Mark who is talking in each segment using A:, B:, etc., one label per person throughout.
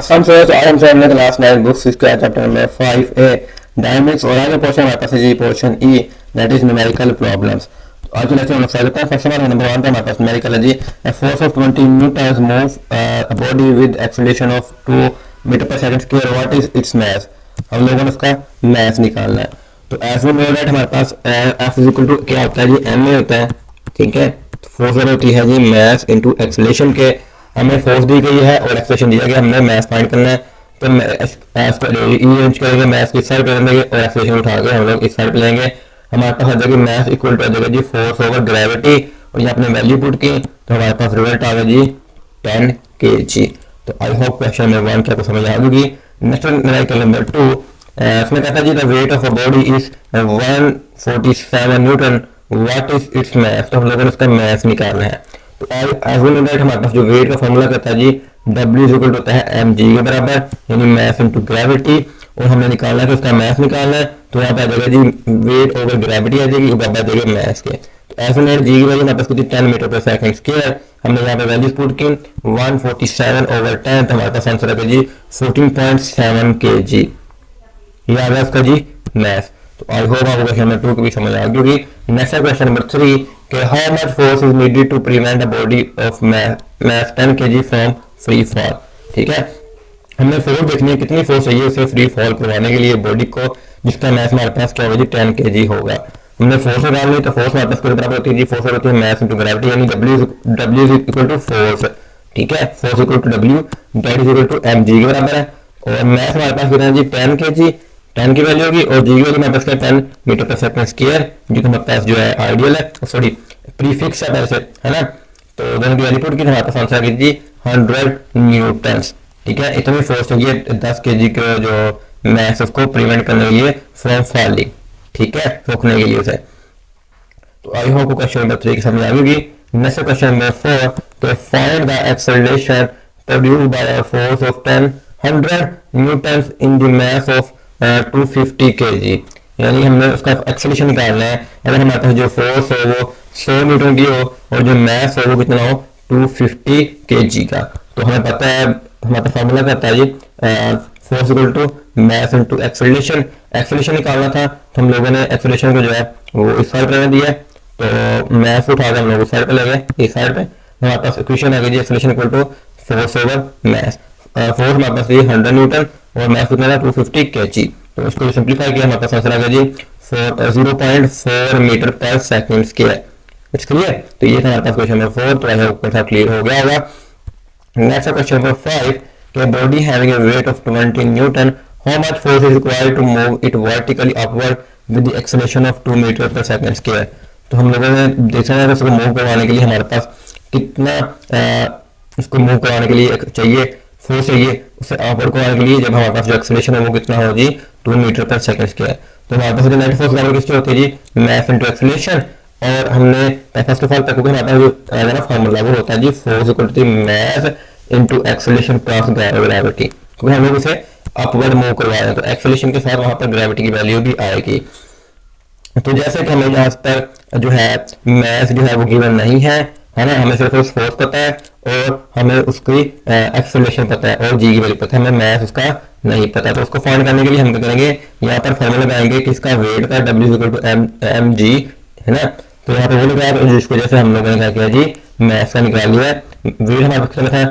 A: अस्सलाम वालेकुम। आज हम हमने क्लास 9 बुक्स इसका चैप्टर नंबर 5A डायनेमिक्स और आगे पोर्शन हमारे पास है जी portion E that is numerical problems. तो आज के लेक्चर में स्टार्ट करते हैं। फर्स्ट नंबर 1 पे हमारे पास न्यूमेरिकल है जी a force of 20 newtons move a body with acceleration of 2 metre per second square what is its मास। हम लोगों ने उसका मास निकालना है। तो एज वी नो दैट हमारे पास F इज इक्वल टू क्या होता है जी m होता है, ठीक है। फोर्स होती है जी मास इनटू एक्सेलरेशन के। हमें फोर्स दी गई है और एक्सेलरेशन दिया गया, हमने मास फाइंड करना है। तो मास को रेंज करेंगे, मास की साइड कर देंगे और एक्सेलरेशन उठा के हम लोग इस साइड पे लेंगे। हमारे पास आ जाएगी मास इक्वल टू आ जाएगा जी फोर्स ओवर ग्रेविटी और ये आपने वैल्यू पुट की तो हमारे पास रिजल्ट आ गया जी 10 kg। तो आई होप क्वेश्चन नंबर 1 क्या समझ आ गई। नेक्स्ट न्यूमेरिकल नंबर 2 इसमें कहता है जी the weight of a body is 147 newton what is its mass. तो हम लोगों ने उसका मास निकालना है। तो एज वी नो दैट हमारे पास जो वेट का फॉर्मूला कहता है जी W इक्वल होता है mg के बराबर यानी मास इनटू ग्रेविटी और हमने निकालना है कि उसका मास निकालना है। तो यहाँ पे आ जाएगा जी वेट ओवर ग्रेविटी आ जाएगी बराबर आ जाएगा मास के। तो एज वी नो जी की वैल्यू हमारे पास कितनी 10 मीटर पर सेकंड स्क्वायर। हमने यहाँ पे वैल्यूज पुट की 147 ओवर 10 तो हमारे पास आंसर आ गया जी 14.7 kg। ये आ गया उसका जी मास। तो आई होप आपको क्वेश्चन नंबर 2 की भी समझ आ गई होगी। नेक्स्ट क्वेश्चन नंबर 3 कि how much force is needed to prevent a body of mass 10 kg from free fall. ठीक है, हमने फोर्स देखनी है कितनी फोर्स चाहिए उसे फ्री फॉल करवाने के लिए बॉडी को जिसका मास हमारे पास क्या होगा जी 10 kg होगा। हमने फोर्स निकालनी तो फोर्स हमारे पास कितने बराबर होती है जी फोर्स होती है मास इनटू ग्रेविटी यानी W is equal to force. ठीक है, force equal to W that is equal to mg के बराबर है और मास हमारे पास कितना है जी 10 kg 10 की वैल्यू होगी और जी की वैल्यू हमारे पास क्या 10 मीटर पर सेकंड स्क्वायर जो कि हमारे पास जो है आइडियल है सॉरी प्रीफिक्स है वैसे है ना। तो दोनों की वैल्यू पुट की हमारे पास आंसर आ गई जी 100 न्यूटन्स। ठीक है, इतनी फोर्स चाहिए 10 kg का जो मास उसको प्रिवेंट करने के लिए फ्रॉम फॉलिंग, ठीक है, रोकने के लिए उसे। तो आई होप क्वेश्चन नंबर 3 की समझ आ गई। नेक्स्ट क्वेश्चन नंबर 4 तो find the acceleration produced by a force of 100 Newton's in the mass of 250 kg। यानी हमने उसका एक्सेलरेशन निकालना है। अगर हमारे पास जो फोर्स हो वो 100 न्यूटन की हो और जो मास हो वो कितना हो 250 kg का। तो हमें पता है हमारा फार्मूला कहता है जी force equal to mass into acceleration. Acceleration निकालना था तो हम लोगों ने एक्सेलरेशन को जो है वो इस साइड पे दिया तो मास उठा के हम लोग इस साइड पे ले गए इस साइड पे। हमारे पास इक्वेशन आ गई जी acceleration equal to force over mass. Force हमारे पास ये 100 न्यूटन और मास कितना है 250 kg। तो इसको सिंपलीफाई किया हमारे पास आंसर आ गया जी 0.4 metre per second square. It's clear. तो ये था हमारे पास क्वेश्चन नंबर 4। तो आई होप कंसेप्ट क्लियर हो गया होगा। नेक्स्ट क्वेश्चन नंबर 5 कि body having a weight of 20 newton how much force is required to move it vertically upward with the acceleration of 2 metre per second square. तो हम लोगों ने देखा है उसको मूव करवाने के लिए हमारे पास कितना उसको मूव करवाने के लिए चाहिए फोर्स चाहिए उसे अपवर्ड करवाने के लिए जब हमारे पास जो एक्सेलरेशन है वो कितना हो जी 2 मीटर पर सेकंड स्क्वायर। तो हमारे पास नेट फोर्स बराबर किसकी होती है जी मास इनटू एक्सेलरेशन और हमने फर्स्ट ऑफ ऑल तक हमारे पास जो ना फार्मूला वो होता है जी force equal to mass into acceleration plus gravity क्योंकि हम लोग इसे अपवर्ड मूव करवा रहे हैं तो एक्सेलरेशन के साथ वहां पर ग्रेविटी की वैल्यू भी आएगी। तो जैसे कि हमें यहाँ पर जो है मास जो है वो गिवन नहीं है ना, हमें सिर्फ उस फोर्स पता है और हमें उसकी एक्सेलरेशन पता है और जी की वैल्यू पता है, हमें मास उसका नहीं पता। तो उसको फाइंड करने के लिए हम क्या करेंगे यहाँ पर फॉर्मूला लगाएंगे कि इसका वेट का W इक्वल टू mg है ना। तो यहाँ पर वो लगाया जिसकी वजह से हम लोगों ने क्या किया जी मास का निकाल लिया। वेट हमारे पास कितना था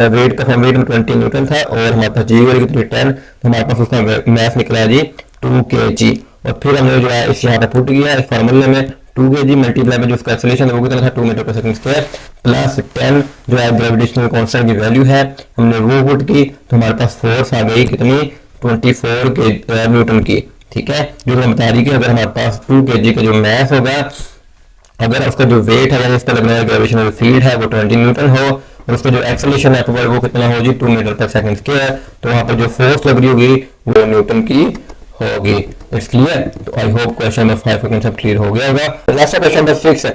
A: वेट का वेट 20 न्यूटन था और हमारे पास जी की वैल्यू 10 तो हमारे पास उसका मास निकला जी 2 kg और फिर हमने जो है इस यहाँ पर पुट किया इस फार्मूले में 2 kg मल्टीप्लाई में जो उसका एक्सेलरेशन है वो कितना था 2 metre per second square plus 10 जो है ग्रेविटेशनल कांस्टेंट की वैल्यू है हमने वो पुट की तो हमारे पास फोर्स आ गई कितनी 24 न्यूटन की। ठीक है, जो मैं बता रही कि अगर हमारे पास 2 kg का जो मास होगा अगर उसका जो वेट है यानी इस पर लगने वाला ग्रेविटेशनल फील्ड है वो 20 न्यूटन हो और उसका जो एक्सेलरेशन है वो कितना हो जी 2 मीटर पर सेकंड स्क्वायर तो वहां पर जो फोर्स लग रही होगी वो न्यूटन की होगी। It's clear. तो आई होप क्वेश्चन नंबर 5 का कांसेप्ट क्लियर हो गया होगा। Next question number 6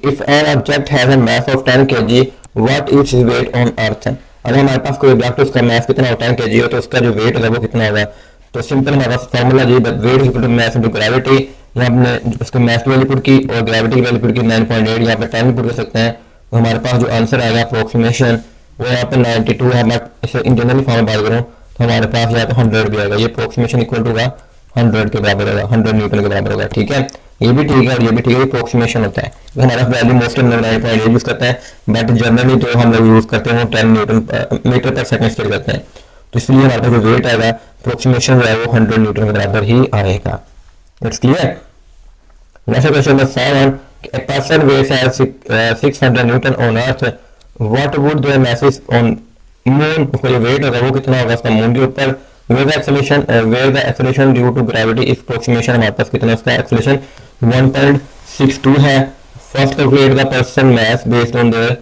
A: if an object has a mass of 10 kg what is his weight on earth. अगर हमारे पास कोई ऑब्जेक्ट उसका मास कितना हो 10 kg हो तो उसका जो वेट है वो कितना होगा। तो सिंपल हमारे पास फार्मूला जी weight is equal to mass into gravity. यहाँ हमने उसको मास की वैल्यू पुट की और ग्रेविटी की वैल्यू पुट की 9.8 यहाँ पे 10 पुट कर सकते हैं तो हमारे पास जो आंसर आएगा अप्रोक्सीमेशन वो यहाँ पे 92 है। मैं इसे इन जनरल फॉर्म में बात करूँ तो हमारे पास यहाँ पे 100 भी आएगा। ये अप्रोक्सीमेशन इक्वल टू होगा 100 के बराबर होगा, 100 न्यूटन के बराबर होगा। ठीक है, ये भी ठीक है और ये भी ठीक है, अप्रोक्सीमेशन होता है। हमारा वैल्यू मोस्टली हम 9.8 यूज करते हैं, बट जनरली जो हम लोग यूज करते हैं वो 10 Newton metre per second scale करते हैं। तो इसलिए हमारे पास जो वेट आएगा अप्रोक्सीमेशन जो है वो 100 न्यूटन के बराबर ही आएगा। It's clear. Next question number 7, a person weighs 600 Newton on earth, what would their masses on moon, उसका जो वेट होगा वो कितना होगा उसका मून के ऊपर। where the acceleration due to gravity is approximation, हमारे पास कितना उसका acceleration 1.62 है। First calculate the person mass based on their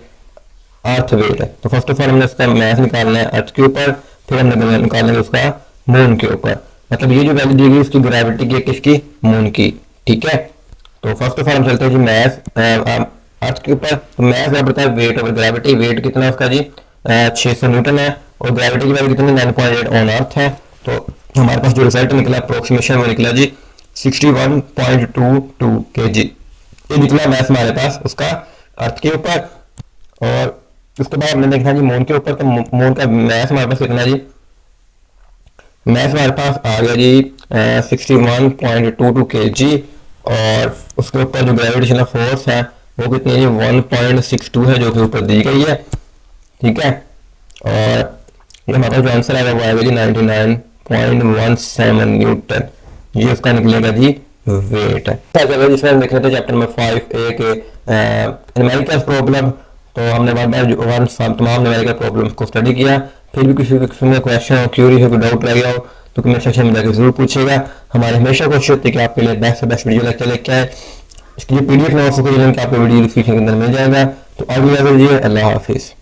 A: earth weight. तो फर्स्ट ऑफ ऑल हमने उसका मास निकालना है अर्थ के ऊपर, फिर हमने निकालना है उसका मून के ऊपर। मतलब ये जो वैल्यू दी गई उसकी ग्रेविटी की, किसकी, मून की। ठीक है, तो फर्स्ट ऑफ ऑल हम चलते हैं जी मैथ अर्थ के ऊपर। तो मैथ क्या बताया, वेट ओवर ग्रेविटी। वेट कितना है उसका जी 600 न्यूटन है और ग्रेविटी की वैल्यू कितनी 9.8 ऑन अर्थ है। तो हमारे पास जो रिजल्ट निकला अप्रोक्सीमेशन में निकला जी 61.22 kg। ये निकला मैथ हमारे पास उसका अर्थ के ऊपर। और उसके बाद हमने देखा जी मून के ऊपर, तो मून का मैथ हमारे पास कितना जी, मैथ हमारे पास आ गया जी 61.22 kg। और उसके ऊपर जो ग्रेविटेशनल फोर्स है वो कितनी है जी 1.62 है, जो कि ऊपर दी गई है। ठीक है, और ये हमारा जो आंसर आएगा वो आएगा जी 99.17 न्यूटन। ये उसका निकलेगा जी वेट है। जिसमें हम देख रहे थे चैप्टर नंबर 5A के न्यूमेरिकल प्रॉब्लम। तो हमने तमाम न्यूमेरिकल प्रॉब्लम्स को स्टडी किया। फिर भी किसी किस्म में क्वेश्चन हो, क्यूरी हो, कोई डाउट रह गया हो तो कमेंट सेक्शन में जाकर जरूर पूछेगा। हमारे हमेशा कोशिश होती है कि आपके लिए बेस्ट से बेस्ट वीडियो लेक्चर लेके आए। इसके लिए PDF नोट्स को लिंक आपको वीडियो डिस्क्रिप्शन के अंदर मिल जाएगा। तो आगे अल्लाह हाफिज़।